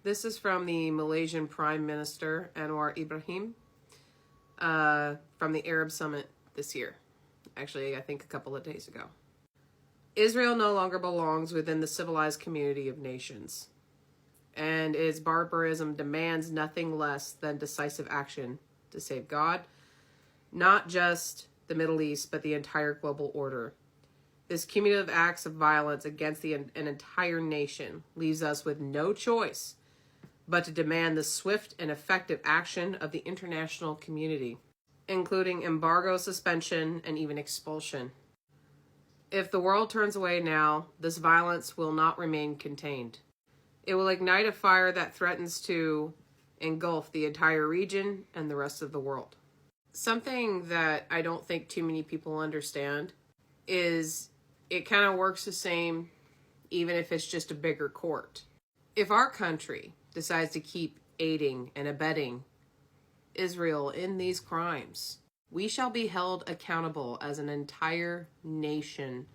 This is from the Malaysian Prime Minister Anwar Ibrahim from the Arab Summit this year. Actually, I think a couple of days ago. Israel no longer belongs within the civilized community of nations, and its barbarism demands nothing less than decisive action to save God, not just the Middle East, but the entire global order. This cumulative acts of violence against an entire nation leaves us with no choice but to demand the swift and effective action of the international community, including embargo, suspension, and even expulsion. If the world turns away now, this violence will not remain contained. It will ignite a fire that threatens to engulf the entire region and the rest of the world. Something that I don't think too many people understand is it kind of works the same even if it's just a bigger court. If our country decides to keep aiding and abetting Israel in these crimes, we shall be held accountable as an entire nation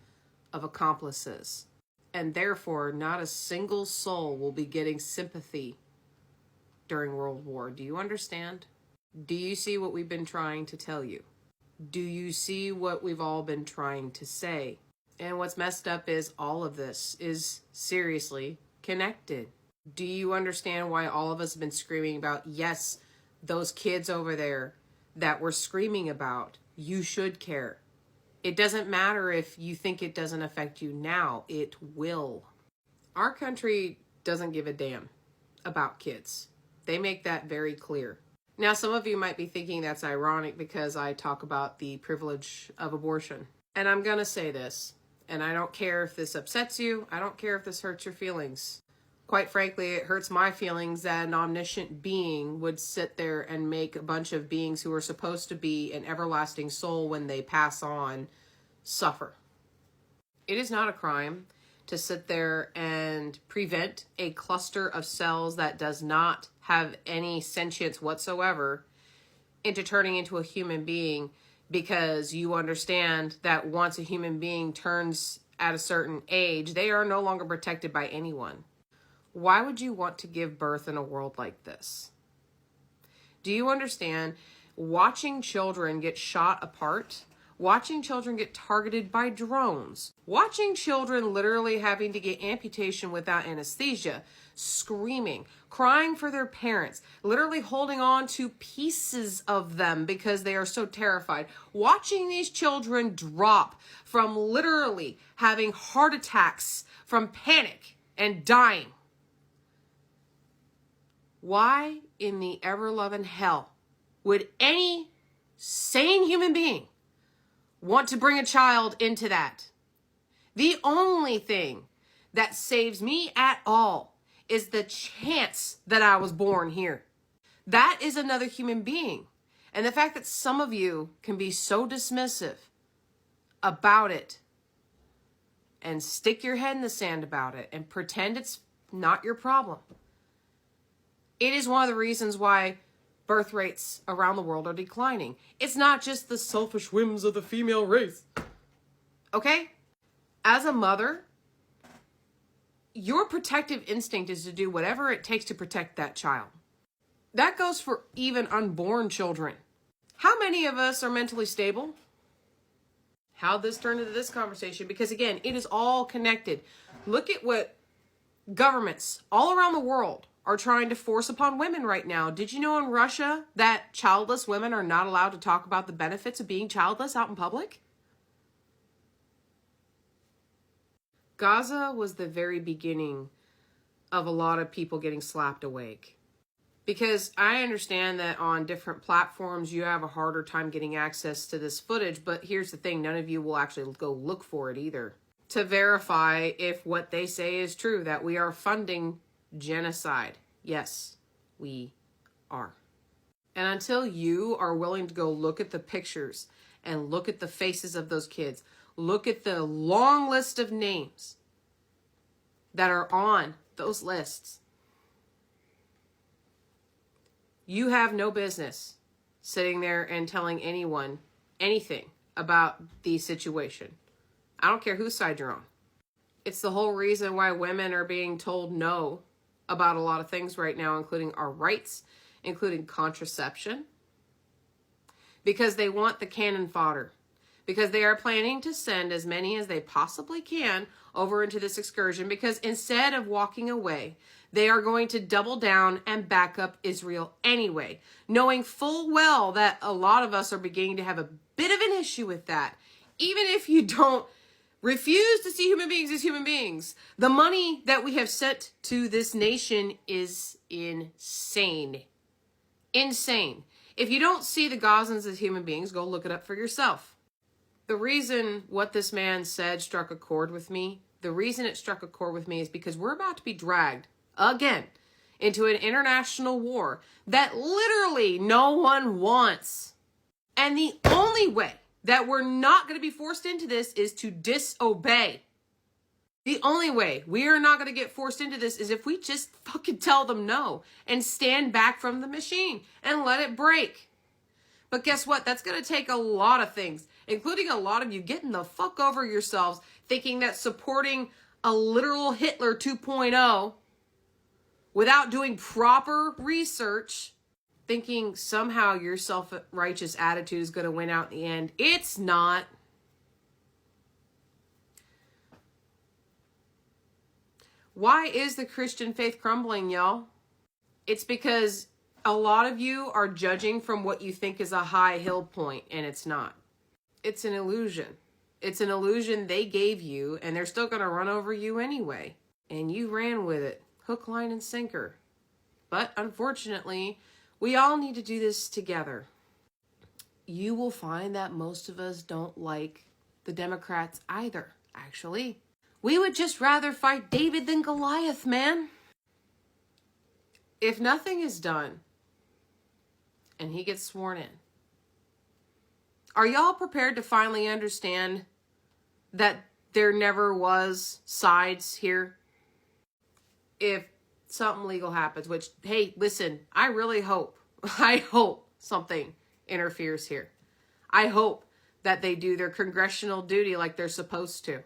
of accomplices. And therefore, not a single soul will be getting sympathy during World War. Do you understand? Do you see what we've been trying to tell you? Do you see what we've all been trying to say? And what's messed up is all of this is seriously connected. Do you understand why all of us have been screaming about, yes, those kids over there that we're screaming about, you should care. It doesn't matter if you think it doesn't affect you now, it will. Our country doesn't give a damn about kids. They make that very clear. Now, some of you might be thinking that's ironic because I talk about the privilege of abortion. And I'm going to say this, and I don't care if this upsets you. I don't care if this hurts your feelings. Quite frankly, it hurts my feelings that an omniscient being would sit there and make a bunch of beings who are supposed to be an everlasting soul when they pass on suffer. It is not a crime to sit there and prevent a cluster of cells that does not have any sentience whatsoever into turning into a human being, because you understand that once a human being turns at a certain age, they are no longer protected by anyone. Why would you want to give birth in a world like this? Do you understand watching children get shot apart? Watching children get targeted by drones? Watching children literally having to get amputation without anesthesia, screaming, crying for their parents, literally holding on to pieces of them because they are so terrified. Watching these children drop from literally having heart attacks from panic and dying. Why in the ever-loving hell would any sane human being want to bring a child into that? The only thing that saves me at all is the chance that I was born here. That is another human being. And the fact that some of you can be so dismissive about it and stick your head in the sand about it and pretend it's not your problem. It is one of the reasons why birth rates around the world are declining. It's not just the selfish whims of the female race. Okay? As a mother, your protective instinct is to do whatever it takes to protect that child. That goes for even unborn children. How many of us are mentally stable? How'd this turn into this conversation? Because again, it is all connected. Look at what governments all around the world are trying to force upon women right now. Did you know in Russia that childless women are not allowed to talk about the benefits of being childless out in public? Gaza was the very beginning of a lot of people getting slapped awake. Because I understand that on different platforms you have a harder time getting access to this footage, but here's the thing, none of you will actually go look for it either to verify if what they say is true, that we are funding genocide. Yes, we are. And until you are willing to go look at the pictures and look at the faces of those kids, look at the long list of names that are on those lists, you have no business sitting there and telling anyone anything about the situation. I don't care whose side you're on. It's the whole reason why women are being told no about a lot of things right now, including our rights, including contraception, because they want the cannon fodder, because they are planning to send as many as they possibly can over into this excursion, because instead of walking away, they are going to double down and back up Israel anyway, knowing full well that a lot of us are beginning to have a bit of an issue with that. Even if you don't refuse to see human beings as human beings, the money that we have sent to this nation is insane. Insane. If you don't see the Gazans as human beings, go look it up for yourself. The reason what this man said struck a chord with me, the reason it struck a chord with me is because we're about to be dragged again into an international war that literally no one wants. And the only way that we're not going to be forced into this is to disobey. The only way we are not going to get forced into this is if we just fucking tell them no and stand back from the machine and let it break. But guess what? That's going to take a lot of things, including a lot of you getting the fuck over yourselves, thinking that supporting a literal Hitler 2.0 without doing proper research, thinking somehow your self-righteous attitude is going to win out in the end. It's not. Why is the Christian faith crumbling, y'all? It's because a lot of you are judging from what you think is a high hill point, and it's not. It's an illusion. It's an illusion they gave you, and they're still going to run over you anyway. And you ran with it, hook, line, and sinker. But unfortunately, we all need to do this together. You will find that most of us don't like the Democrats either, actually. We would just rather fight David than Goliath, man. If nothing is done and he gets sworn in, are y'all prepared to finally understand that there never was sides here? If something legal happens, which, hey, listen, I really hope, something interferes here. I hope that they do their congressional duty like they're supposed to.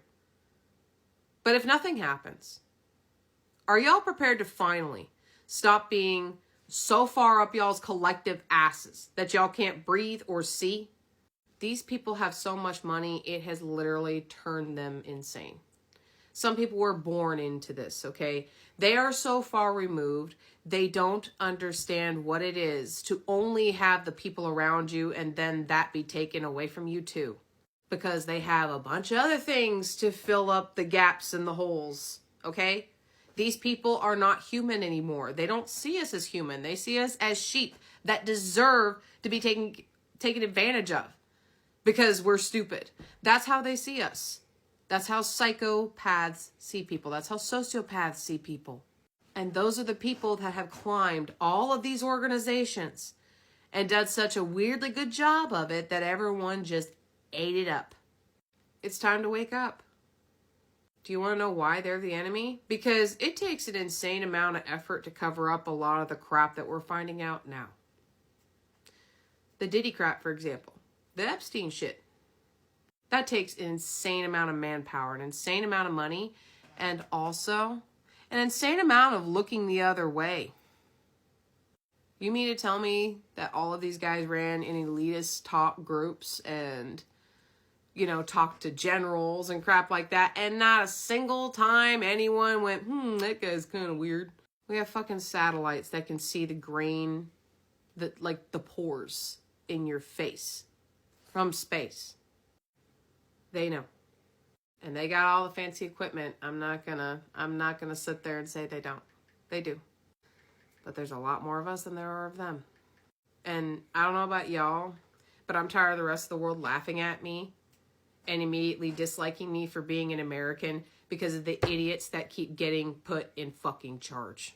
But if nothing happens, are y'all prepared to finally stop being so far up y'all's collective asses that y'all can't breathe or see? These people have so much money, it has literally turned them insane. Some people were born into this, okay? They are so far removed, they don't understand what it is to only have the people around you and then that be taken away from you too. Because they have a bunch of other things to fill up the gaps and the holes, okay? These people are not human anymore. They don't see us as human. They see us as sheep that deserve to be taken advantage of because we're stupid. That's how they see us. That's how psychopaths see people. That's how sociopaths see people. And those are the people that have climbed all of these organizations and done such a weirdly good job of it that everyone just ate it up. It's time to wake up. Do you want to know why they're the enemy? Because it takes an insane amount of effort to cover up a lot of the crap that we're finding out now. The Diddy crap, for example. The Epstein shit. That takes an insane amount of manpower, an insane amount of money, and also an insane amount of looking the other way. You mean to tell me that all of these guys ran in elitist talk groups and, you know, talked to generals and crap like that, and not a single time anyone went, that guy's kind of weird? We have fucking satellites that can see the grain, the pores in your face from space. They know. And they got all the fancy equipment. I'm not gonna sit there and say they don't. They do. But there's a lot more of us than there are of them. And I don't know about y'all, but I'm tired of the rest of the world laughing at me and immediately disliking me for being an American because of the idiots that keep getting put in fucking charge.